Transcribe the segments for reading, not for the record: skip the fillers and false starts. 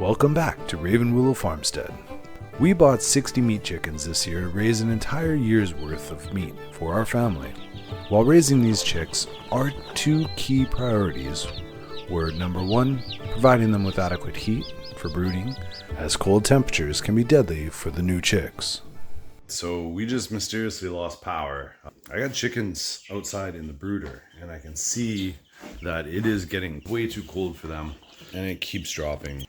Welcome back to Ravenwillow Farmstead. We bought 60 meat chickens this year to raise an entire year's worth of meat for our family. While raising these chicks, our two key priorities were number one, providing them with adequate heat for brooding, as cold temperatures can be deadly for the new chicks. So we just mysteriously lost power. I got chickens outside in the brooder and I can see that it is getting way too cold for them and it keeps dropping.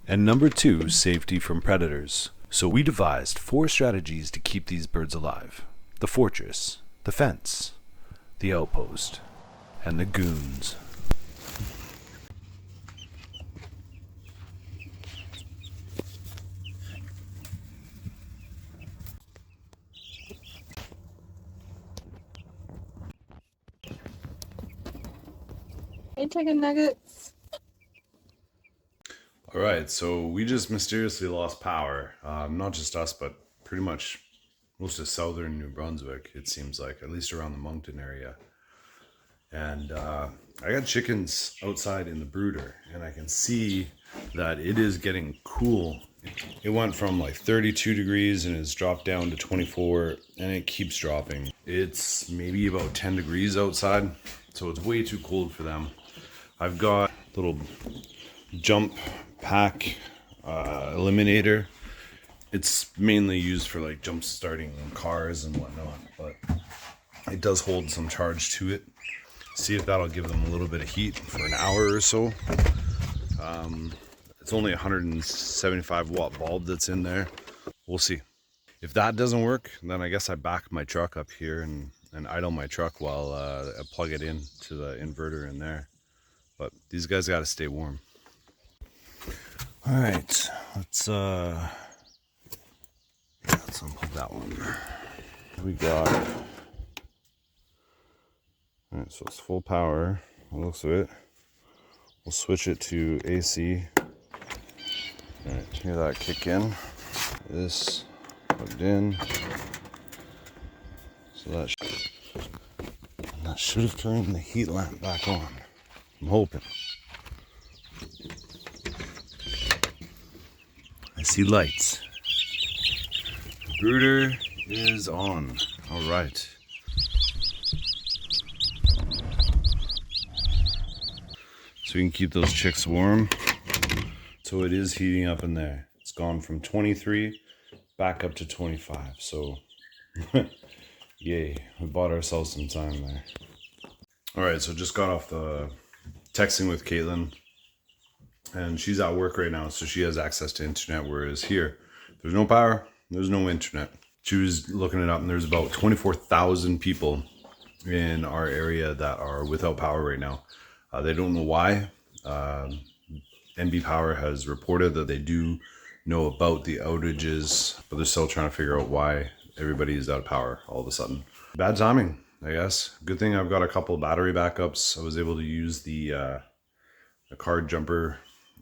And number two, safety from predators. So we devised 4 strategies to keep these birds alive: the fortress, the fence, the outpost, and the goons. Hey, chicken nuggets. All right, so we just mysteriously lost power. Not just us, but pretty much most of southern New Brunswick, it seems like, at least around the Moncton area. And I got chickens outside in the brooder, and I can see that it is getting cool. It went from like 32 degrees and it's dropped down to 24, and it keeps dropping. It's maybe about 10 degrees outside, so it's way too cold for them. I've got a little jump pack eliminator. It's mainly used for like jump starting cars and whatnot, but it does hold some charge to it. See if that'll give them a little bit of heat for an hour or so. It's only a 175 watt bulb that's in there. We'll see. If that doesn't work, then I guess I back my truck up here and idle my truck while I plug it in to the inverter in there. But these guys got to stay warm. All right, let's unplug that one. We got, all right, so it's full power. It looks of it. We'll switch it to AC. All right, hear that kick in. This plugged in. So that should have turned the heat lamp back on. I'm hoping. I see lights. The brooder is on. All right. So we can keep those chicks warm. So it is heating up in there. It's gone from 23 back up to 25. So yay, we bought ourselves some time there. All right, so just got off the texting with Caitlyn, and she's at work right now, so she has access to internet, whereas here, there's no power, there's no internet. She was looking it up, and there's about 24,000 people in our area that are without power right now. They don't know why. NB Power has reported that they do know about the outages, but they're still trying to figure out why everybody is out of power all of a sudden. Bad timing, I guess. Good thing I've got a couple of battery backups. I was able to use the card jumper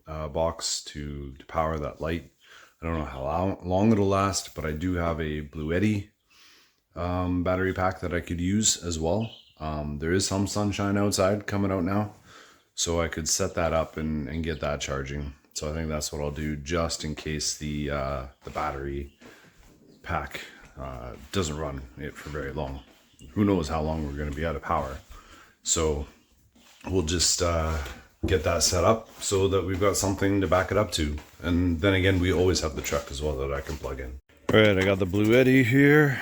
box to power that light. I don't know how long it'll last, but I do have a Blue Eddy battery pack that I could use as well. There is some sunshine outside coming out now, so I could set that up and get that charging. So I think that's what I'll do, just in case the battery pack doesn't run it for very long. Who knows how long we're going to be out of power. So we'll just get that set up so that we've got something to back it up to. And then again, we always have the truck as well that I can plug in. All right, I got the Blue Eddy here.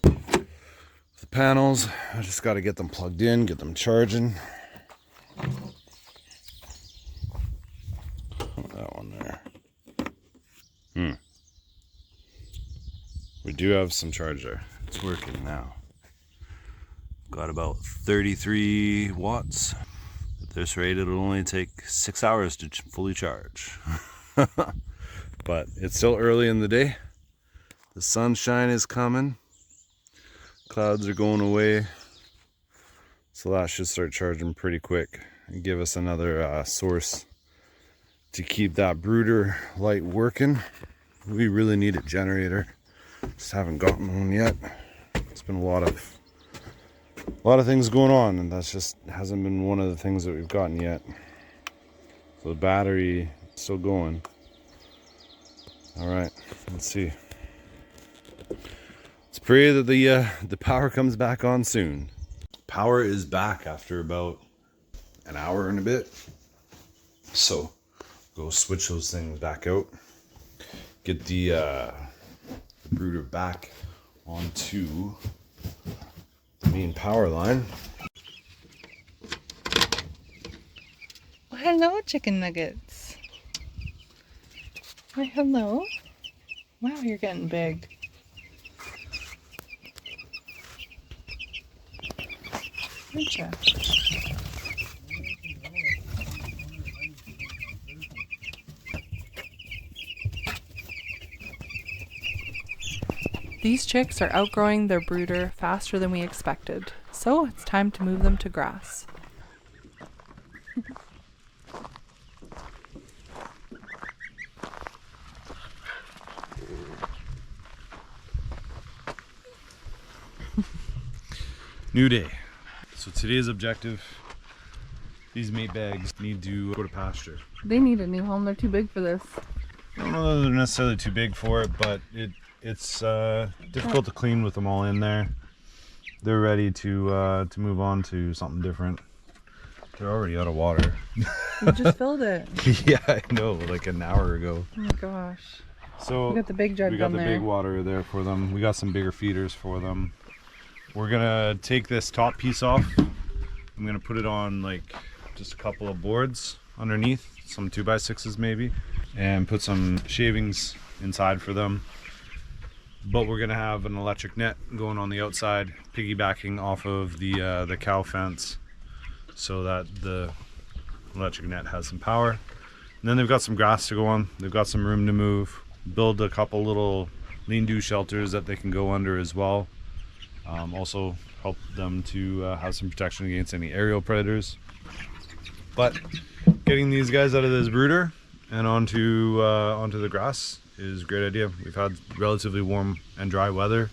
The panels, I just got to get them plugged in, get them charging. That one there. We do have some charger. It's working now. Got about 33 watts. At this rate, it'll only take 6 hours to fully charge. But it's still early in the day. The sunshine is coming. Clouds are going away. So that should start charging pretty quick and give us another source to keep that brooder light working. We really need a generator. Just haven't gotten one yet. It's been a lot of things going on, and that's just hasn't been one of the things that we've gotten yet. So the battery is still going. All right, let's see. Let's pray that the power comes back on soon. Power is back after about an hour and a bit. So go switch those things back out. Get the brooder back onto the main power line. Well, hello, chicken nuggets. Why, hello. Wow, you're getting big. Aren't ya? These chicks are outgrowing their brooder faster than we expected, so it's time to move them to grass. New day. So today's objective, these mate bags need to go to pasture. They need a new home, they're too big for this. I don't know that they're necessarily too big for it, but it's difficult to clean with them all in there. They're ready to move on to something different. They're already out of water. We just filled it. Yeah, I know, like an hour ago. Oh my gosh. So We got the big jug we got down the there. big water there for them. We got some bigger feeders for them. We're gonna take this top piece off. I'm gonna put it on like just a couple of boards underneath, some 2x6s maybe, and put some shavings inside for them. But we're gonna have an electric net going on the outside, piggybacking off of the cow fence, so that the electric net has some power. And then they've got some grass to go on. They've got some room to move. Build a couple little lean-to shelters that they can go under as well. Also help them to have some protection against any aerial predators. But getting these guys out of this brooder and onto the grass is a great idea. We've had relatively warm and dry weather,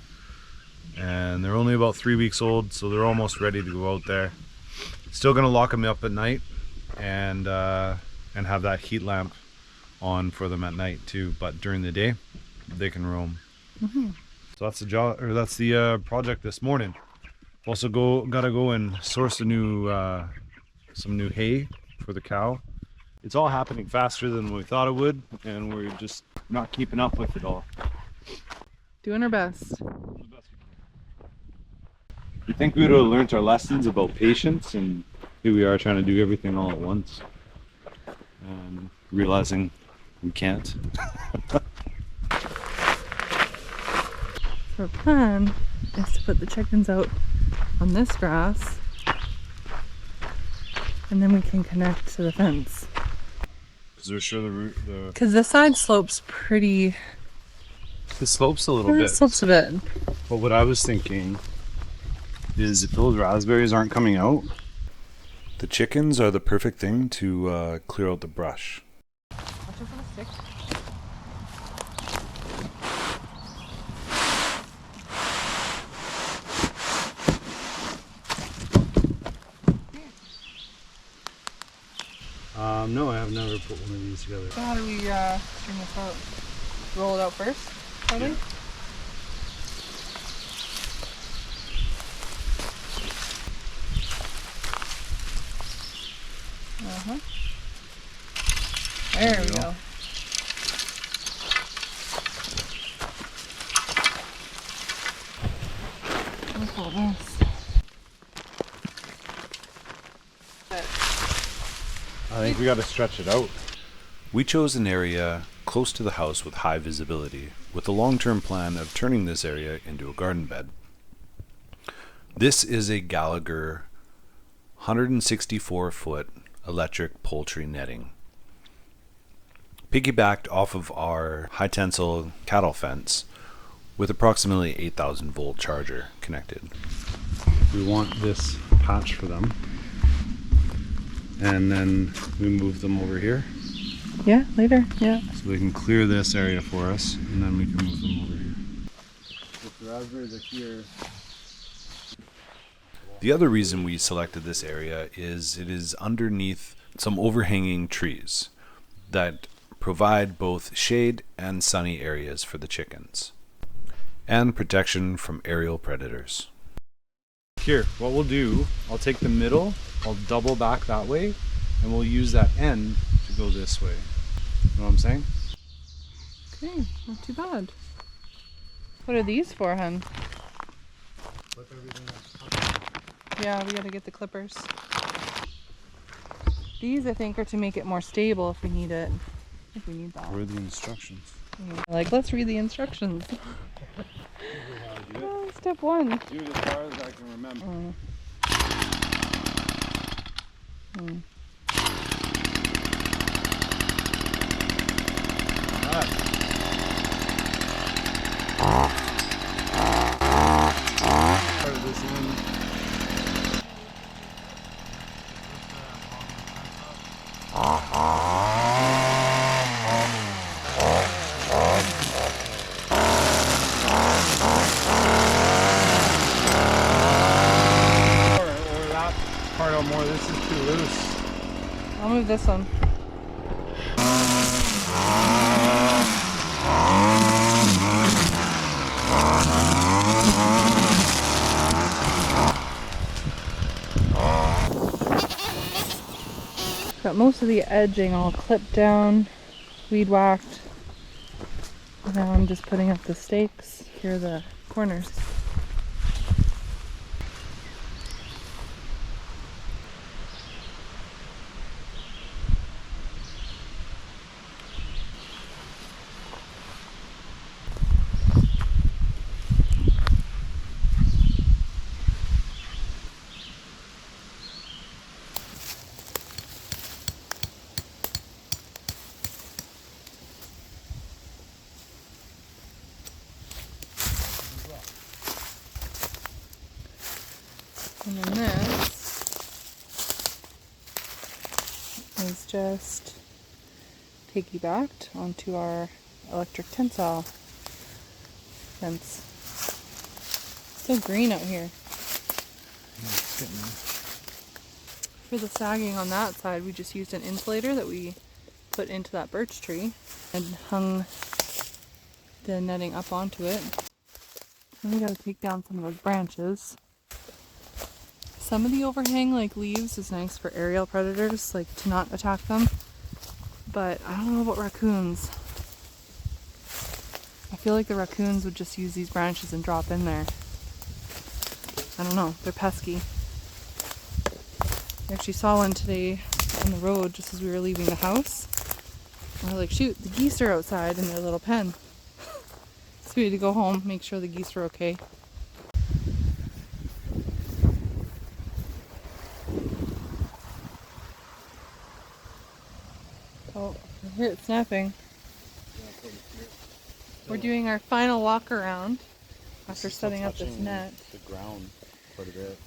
and they're only about 3 weeks old, so they're almost ready to go out there. Still gonna lock them up at night and have that heat lamp on for them at night too. But during the day, they can roam. Mm-hmm. So that's the job, or that's the project this morning. Also gotta go and source some new hay for the cow. It's all happening faster than we thought it would, and we're just not keeping up with it all. Doing our best. You think we would have learned our lessons about patience, and here we are trying to do everything all at once, and realizing we can't. Our plan is to put the chickens out on this grass, and then we can connect to the fence. Because we're sure the Because this side slopes pretty... it slopes a little It bit. slopes a bit. But what I was thinking is if those raspberries aren't coming out, the chickens are the perfect thing to clear out the brush. Watch out for the stick. No, I have never put one of these together. So how do we string this out? Roll it out first, probably? Yeah. Uh-huh. There we go. Look at this. I think we got to stretch it out. We chose an area close to the house with high visibility, with a long-term plan of turning this area into a garden bed. This is a Gallagher 164-foot electric poultry netting, piggybacked off of our high tensile cattle fence with approximately 8,000 volt charger connected. We want this patch for them, and then we move them over here Yeah, later. Yeah. so they can clear this area for us, and then we can move them over here. If the raspberries are here. The other reason we selected this area is it is underneath some overhanging trees that provide both shade and sunny areas for the chickens, and protection from aerial predators. Here, what we'll do, I'll take the middle, I'll double back that way, and we'll use that end to go this way. You know what I'm saying? Okay, not too bad. What are these for, hun? Yeah, we gotta get the clippers. These, I think, are to make it more stable if we need it. If we need that. Where are the instructions? Like, let's read the instructions. Oh, step 1. Do it as far as I can remember. Part of this end. Or that part out more. This is too loose. I'll move this one. Got most of the edging all clipped down, weed whacked. Now I'm just putting up the stakes. Here are the corners. And then this is just piggybacked onto our electric tensile fence. So green out here. For the sagging on that side, we just used an insulator that we put into that birch tree and hung the netting up onto it. And we gotta take down some of those branches. Some of the overhang like leaves is nice for aerial predators, like to not attack them. But I don't know about raccoons. I feel like the raccoons would just use these branches and drop in there. I don't know, they're pesky. I actually saw one today on the road just as we were leaving the house. And we're like, shoot, the geese are outside in their little pen. So we had to go home, make sure the geese were okay. Oh, I hear it snapping. We're doing our final walk around after setting up this net. The ground quite a bit.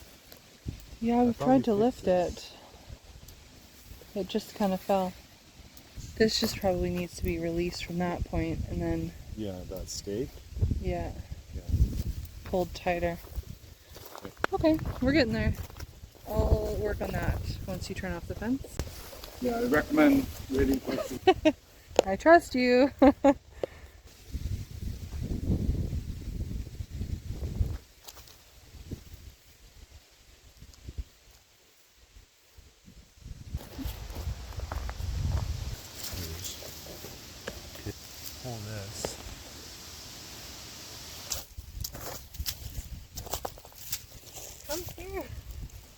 Yeah, we've tried to lift it. It just kind of fell. This just probably needs to be released from that point and then, Yeah, that stake. yeah, Yeah. pulled tighter. Okay, we're getting there. I'll work on that once you turn off the fence. Yeah, I recommend waiting for I trust you. Pull this. Come here.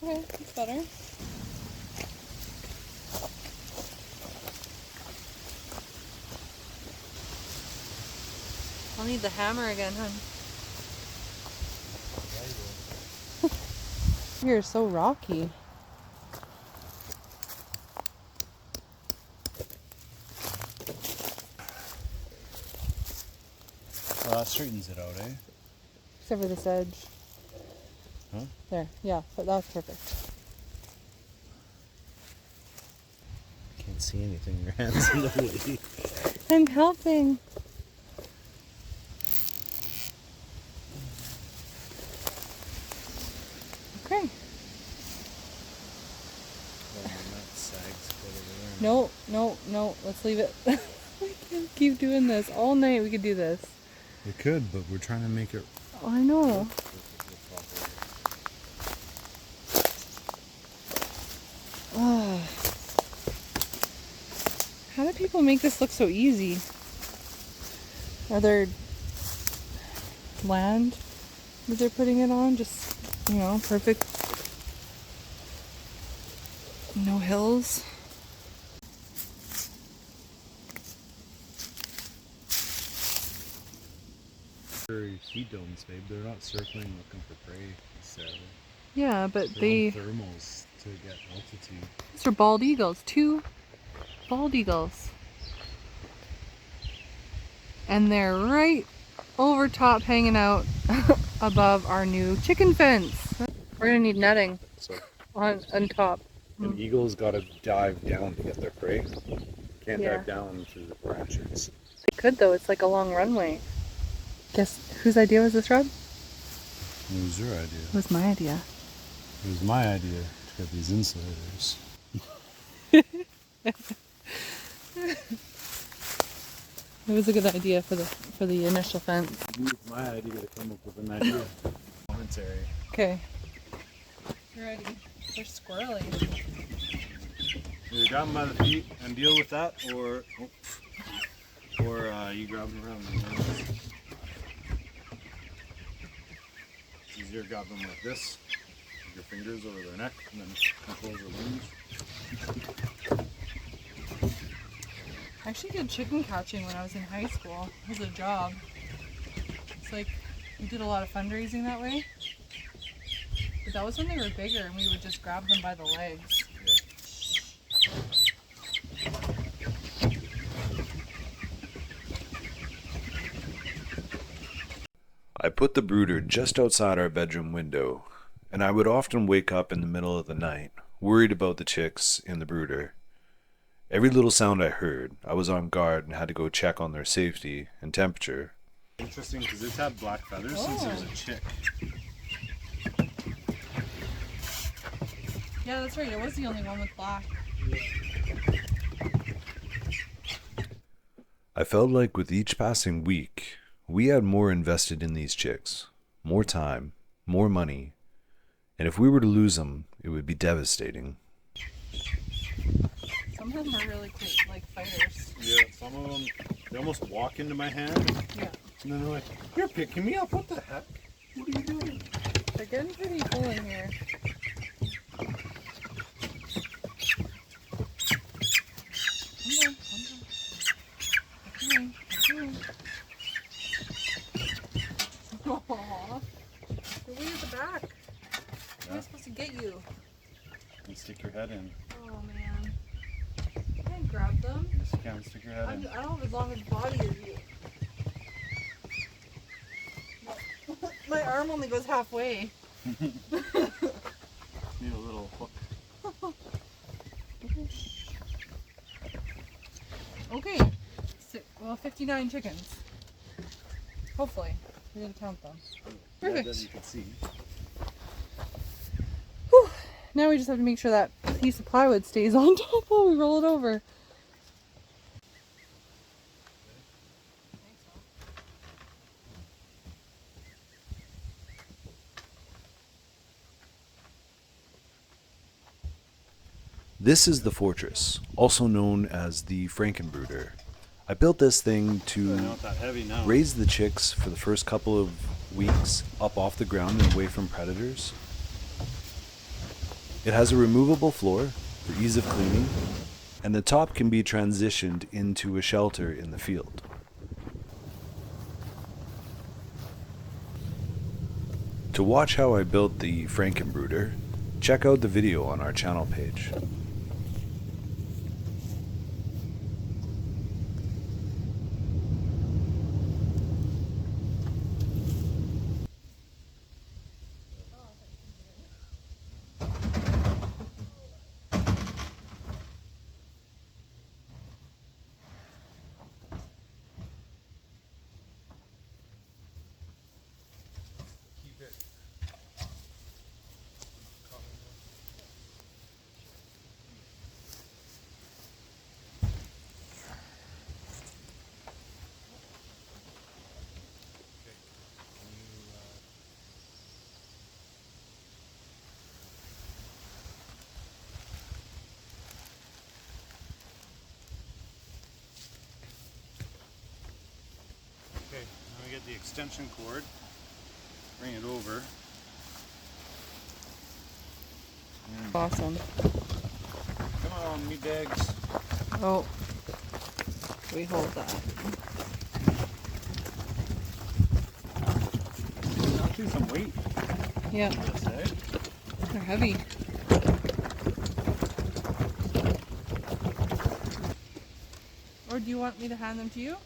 Okay, that's better. I'll need the hammer again, hun. You're so rocky. Well, that straightens it out, eh? Except for this edge. Huh? There, yeah, but that's perfect. Can't see anything. Your hands in the way. I'm helping. Okay. That sags quite over there. No, no, no. Let's leave it. keep doing this all night. We could do this. We could, but we're trying to make it. Oh, I know. Oh. How do people make this look so easy? Are there land that they're putting it on? Just, you know, perfect. No hills. Heat domes, babe. They're not circling looking for prey necessarily. Yeah, but They're on thermals to get altitude. these are bald eagles. 2 bald eagles. And they're right over top hanging out above our new chicken fence. We're gonna need netting So on top. an eagle's got to dive down to get their prey. Can't Yeah. dive down through the branches. They could though, it's like a long runway. Guess whose idea was this, Rob? It was your idea. It was my idea. It was my idea to get these insulators. It was a good idea for the initial fence. It was my idea to come up with an idea. Commentary. Okay. Ready. They're squirrely. Either grab them by the feet and deal with that, or you grab them around the neck. It's easier to grab them like this, with your fingers over their neck, and then control their wings. I actually did chicken catching when I was in high school. It was a job. It's like, we did a lot of fundraising that way. But that was when they were bigger and we would just grab them by the legs. I put the brooder just outside our bedroom window, and I would often wake up in the middle of the night, worried about the chicks in the brooder. Every little sound I heard, I was on guard and had to go check on their safety and temperature. Interesting, because it's had black feathers since it was a chick. Yeah, that's right. It was the only one with black. I felt like with each passing week, we had more invested in these chicks, more time, more money, and if we were to lose them, it would be devastating. Some of them are really quick, like fighters. Yeah, some of them, they almost walk into my hand, Yeah. and then they're like, "You're picking me up, what the heck? What are you doing?" They're getting pretty full in here. Come on. Aww. They're way at the back. How am I supposed to get you? You stick your head in. Oh man. I can't grab them. Yes, you can. Stick your head in. I don't have as long a body as you. My arm only goes halfway. Need a little hook. Okay. Well, 59 chickens. Hopefully. We're going to count them. Perfect. That you can see. Whew. Now we just have to make sure that piece of plywood stays on top while we roll it over. This is the fortress, also known as the Frankenbrooder. I built this thing to Not that heavy now. raise the chicks for the first couple of weeks up off the ground and away from predators. It has a removable floor for ease of cleaning, and the top can be transitioned into a shelter in the field. To watch how I built the Frankenbrooder, check out the video on our channel page. get the extension cord, bring it over. Awesome. Come on, me bags. Oh, we hold that. Actually, some weight. Yeah, Yes, eh? they're heavy. Or do you want me to hand them to you?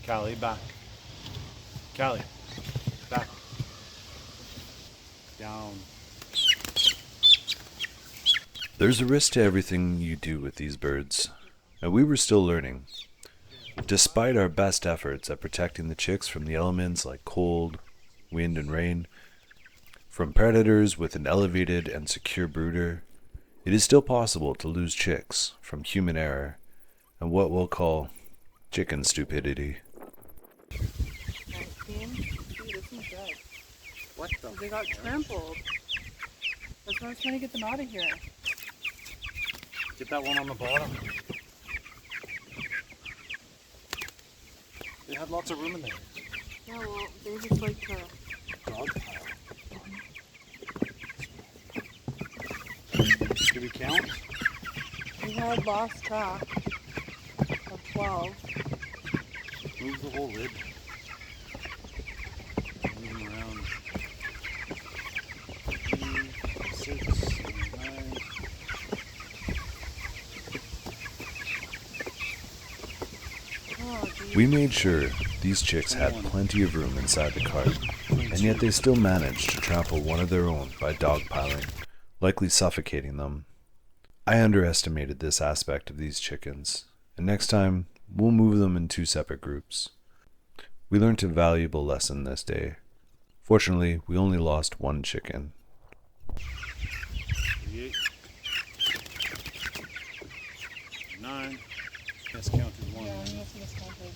Callie, back. Callie, back. Down. There's a risk to everything you do with these birds, and we were still learning. Despite our best efforts at protecting the chicks from the elements like cold, wind, and rain, from predators with an elevated and secure brooder, it is still possible to lose chicks from human error and what we'll call chicken stupidity. What the? They got trampled. That's why I was trying to get them out of here. Get that one on the bottom. They had lots of room in there. Yeah, well, they just like to. Dog pile. Did we count? We had lost track of 12. Move the whole lid. Move them around. 6, 9. Oh, geez. We made sure these chicks had plenty of room inside the cart, and yet they still managed to trample one of their own by dogpiling, likely suffocating them. I underestimated this aspect of these chickens, and next time we'll move them in 2 separate groups. We learned a valuable lesson this day. Fortunately, we only lost 1 chicken. 38. 9. Miscounted 1. Yeah, he must have miscounted.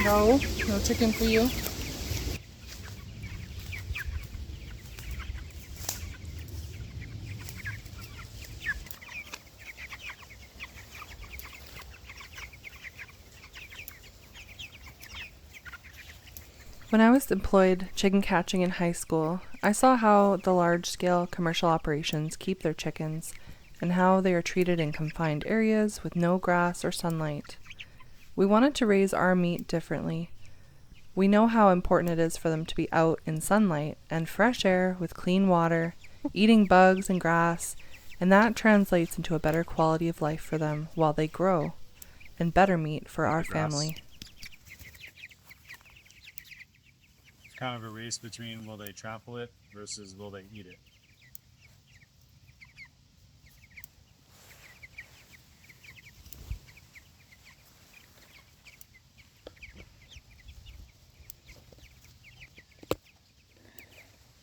No, no chicken for you. When I was employed chicken catching in high school, I saw how the large-scale commercial operations keep their chickens and how they are treated in confined areas with no grass or sunlight. We wanted to raise our meat differently. We know how important it is for them to be out in sunlight and fresh air with clean water, eating bugs and grass, and that translates into a better quality of life for them while they grow, and better meat for our family. It's kind of a race between will they trample it versus will they eat it.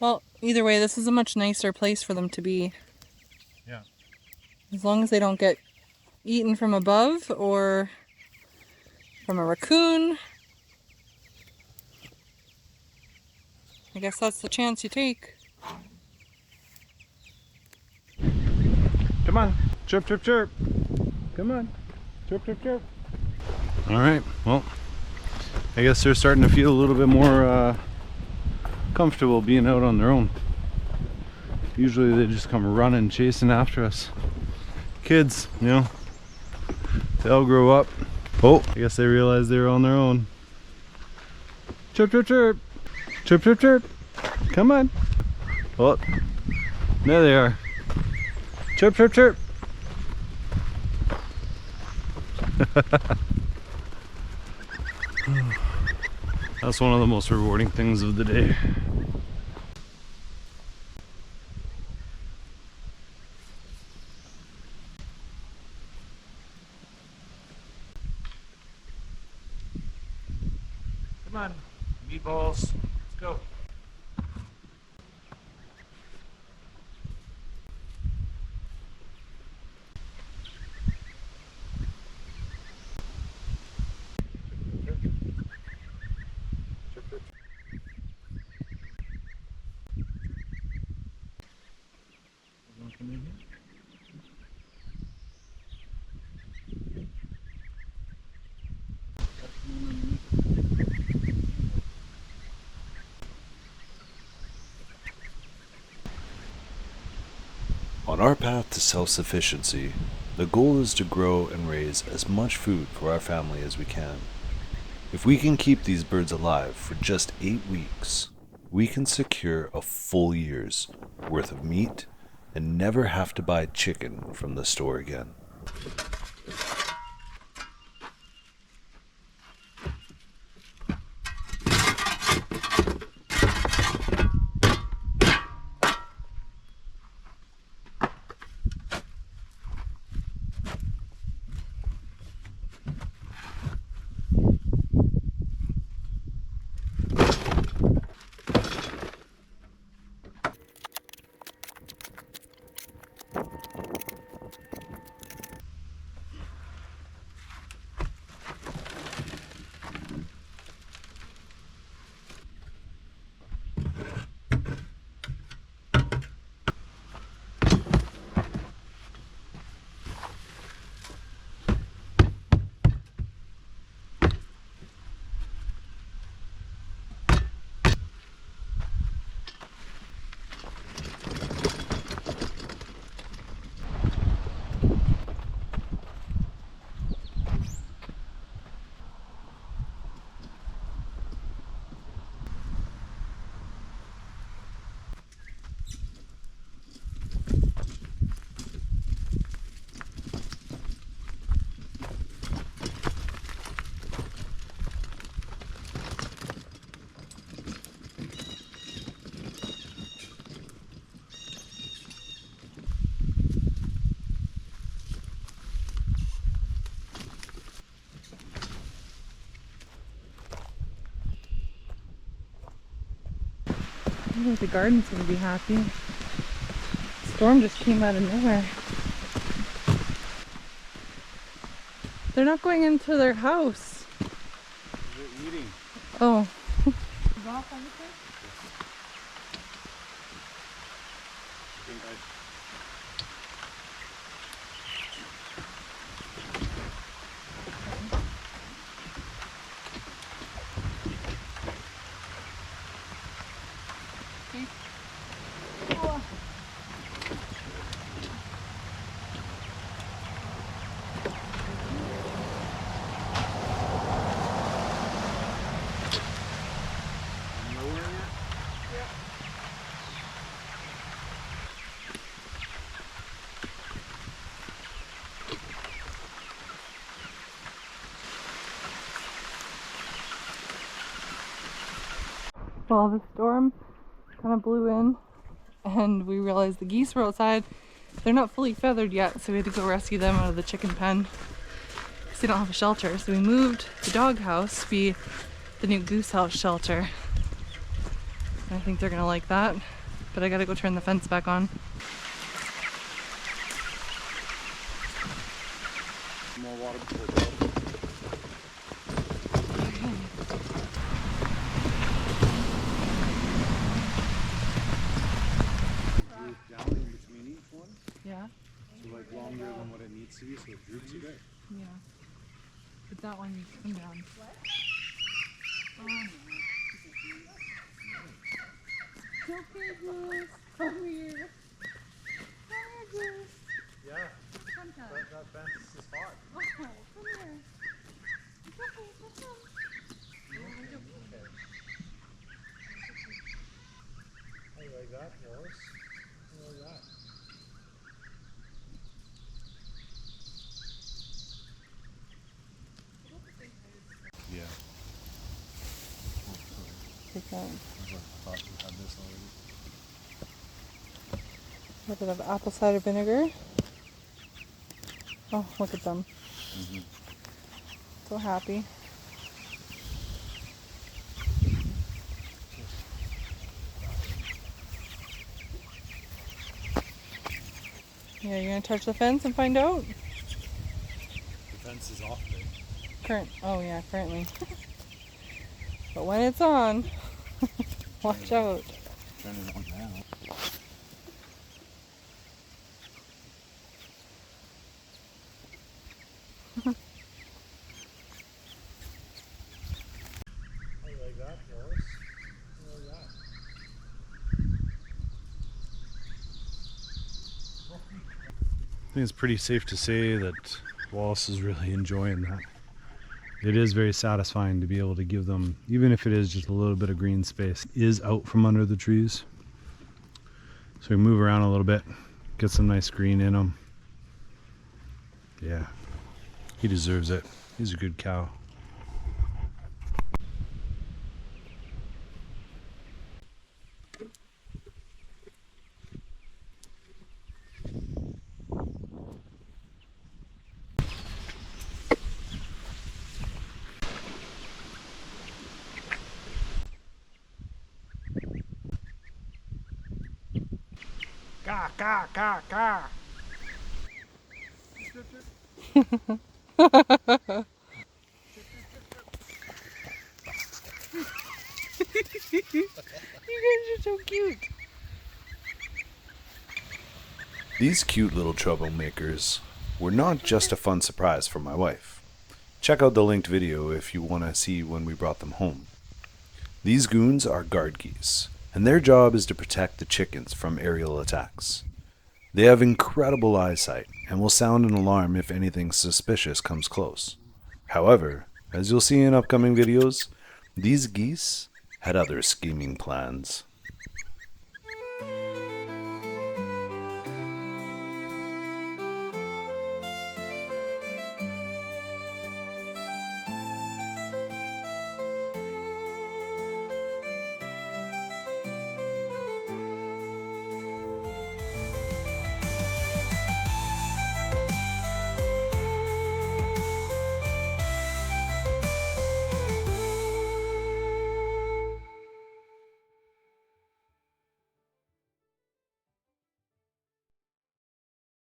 Well, either way, this is a much nicer place for them to be. Yeah. As long as they don't get eaten from above or from a raccoon. I guess that's the chance you take. Come on. Chirp, chirp, chirp. Come on. Chirp, chirp, chirp. All right. Well, I guess they're starting to feel a little bit more comfortable being out on their own. Usually they just come running, chasing after us. Kids, you know, they'll grow up. Oh, I guess they realized they were on their own. Chirp, chirp, chirp. Chirp, chirp, chirp. Come on. Oh, there they are. Chirp, chirp, chirp. That's one of the most rewarding things of the day. Come on, meatballs, let's go. On our path to self-sufficiency, the goal is to grow and raise as much food for our family as we can. If we can keep these birds alive for just 8 weeks, we can secure a full year's worth of meat and never have to buy chicken from the store again. I think the garden's gonna be happy. Storm just came out of nowhere. They're not going into their house. They're eating. Oh. Well, the storm kind of blew in and we realized the geese were outside. They're not fully feathered yet, so we had to go rescue them out of the chicken pen because they don't have a shelter. So we moved the dog house to be the new goose house shelter. And I think they're gonna like that, but I gotta go turn the fence back on. More water before it goes. Down in between each one, Yeah? so like longer than what it needs to be, so it droops a bit. Yeah. But that one needs to come down. Okay, Goose. Come here. Come here, Goose. Yeah, Come down. that fence is hot. Oh, come here. It's okay, just come. How you like that, Lois? How you like that? Yeah. Take that. I thought you had this already. A little bit of apple cider vinegar. Oh, look at them. So happy. Yeah, you're gonna touch the fence and find out? The fence is off there. Oh yeah, currently. But when it's on, watch out. Turn it on now. think it's pretty safe to say that Wallace is really enjoying that. It is very satisfying to be able to give them, even if it is just a little bit of green space, is out from under the trees. So we move around a little bit, get some nice green in him. Yeah, he deserves it. He's a good cow. Ka, ka, ka, ka. You guys are so cute. These cute little troublemakers were not just a fun surprise for my wife. Check out the linked video if you want to see when we brought them home. These goons are guard geese, and their job is to protect the chickens from aerial attacks. They have incredible eyesight and will sound an alarm if anything suspicious comes close. However, as you'll see in upcoming videos, these geese had other scheming plans.